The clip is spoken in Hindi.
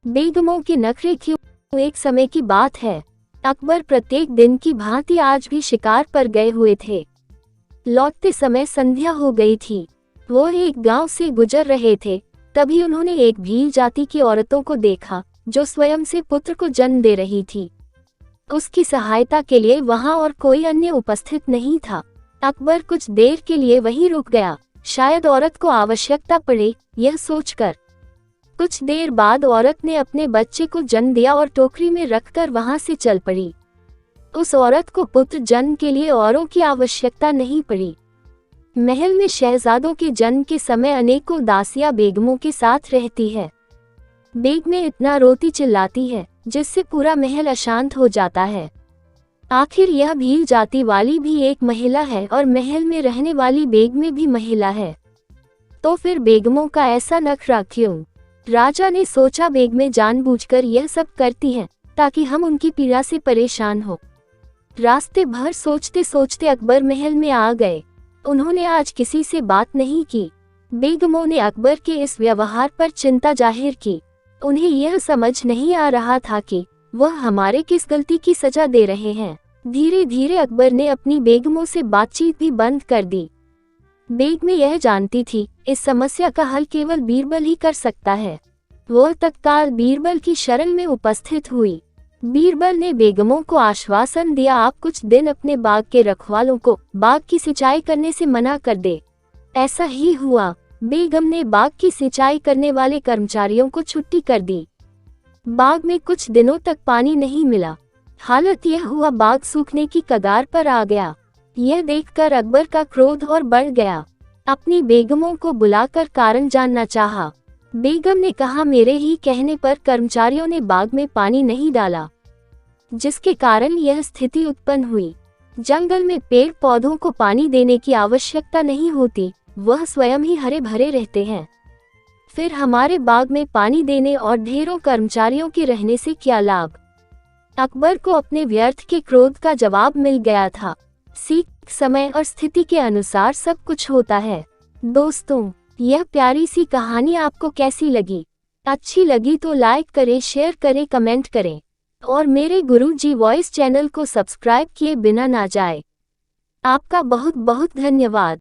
बेगमों के नखरे क्यों। एक समय की बात है, अकबर प्रत्येक दिन की भांति आज भी शिकार पर गए हुए थे। लौटते समय संध्या हो गई थी। वो एक गांव से गुजर रहे थे, तभी उन्होंने एक भील जाति की औरतों को देखा जो स्वयं से पुत्र को जन्म दे रही थी। उसकी सहायता के लिए वहां और कोई अन्य उपस्थित नहीं था। अकबर कुछ देर के लिए वहीं रुक गया, शायद औरत को आवश्यकता पड़े, यह सोचकर। कुछ देर बाद औरत ने अपने बच्चे को जन्म दिया और टोकरी में रखकर वहां से चल पड़ी। उस औरत को पुत्र जन्म के लिए औरों की आवश्यकता नहीं पड़ी। महल में शहजादों के जन्म के समय अनेकों दासियां बेगमों के साथ रहती है। बेगमें इतना रोती चिल्लाती है जिससे पूरा महल अशांत हो जाता है। आखिर यह भील जाति वाली भी एक महिला है और महल में रहने वाली बेगमें भी महिला है, तो फिर बेगमों का ऐसा नखरा क्यों। राजा ने सोचा बेगमें जानबूझकर यह सब करती हैं ताकि हम उनकी पीड़ा से परेशान हो। रास्ते भर सोचते सोचते अकबर महल में आ गए। उन्होंने आज किसी से बात नहीं की। बेगमों ने अकबर के इस व्यवहार पर चिंता जाहिर की। उन्हें यह समझ नहीं आ रहा था कि वह हमारे किस गलती की सजा दे रहे हैं। धीरे धीरे अकबर ने अपनी बेगमों से बातचीत भी बंद कर दी। बेगमें यह जानती थी इस समस्या का हल केवल बीरबल ही कर सकता है। वह तत्काल बीरबल की शरण में उपस्थित हुई। बीरबल ने बेगमों को आश्वासन दिया, आप कुछ दिन अपने बाग के रखवालों को बाग की सिंचाई करने से मना कर दे। ऐसा ही हुआ। बेगम ने बाग की सिंचाई करने वाले कर्मचारियों को छुट्टी कर दी। बाग में कुछ दिनों तक पानी नहीं मिला। हालत यह हुआ, बाग सूखने की कगार पर आ गया। यह देखकर अकबर का क्रोध और बढ़ गया। अपनी बेगमों को बुलाकर कारण जानना चाहा। बेगम ने कहा, मेरे ही कहने पर कर्मचारियों ने बाग में पानी नहीं डाला, जिसके कारण यह स्थिति उत्पन्न हुई। जंगल में पेड़ पौधों को पानी देने की आवश्यकता नहीं होती, वह स्वयं ही हरे भरे रहते हैं। फिर हमारे बाग में पानी देने और ढेरों कर्मचारियों के रहने से क्या लाभ। अकबर को अपने व्यर्थ के क्रोध का जवाब मिल गया था। सीख, समय और स्थिति के अनुसार सब कुछ होता है। दोस्तों, यह प्यारी सी कहानी आपको कैसी लगी? अच्छी लगी तो लाइक करें, शेयर करें, कमेंट करें और मेरे गुरुजी वॉइस चैनल को सब्सक्राइब किए बिना ना जाए। आपका बहुत बहुत धन्यवाद।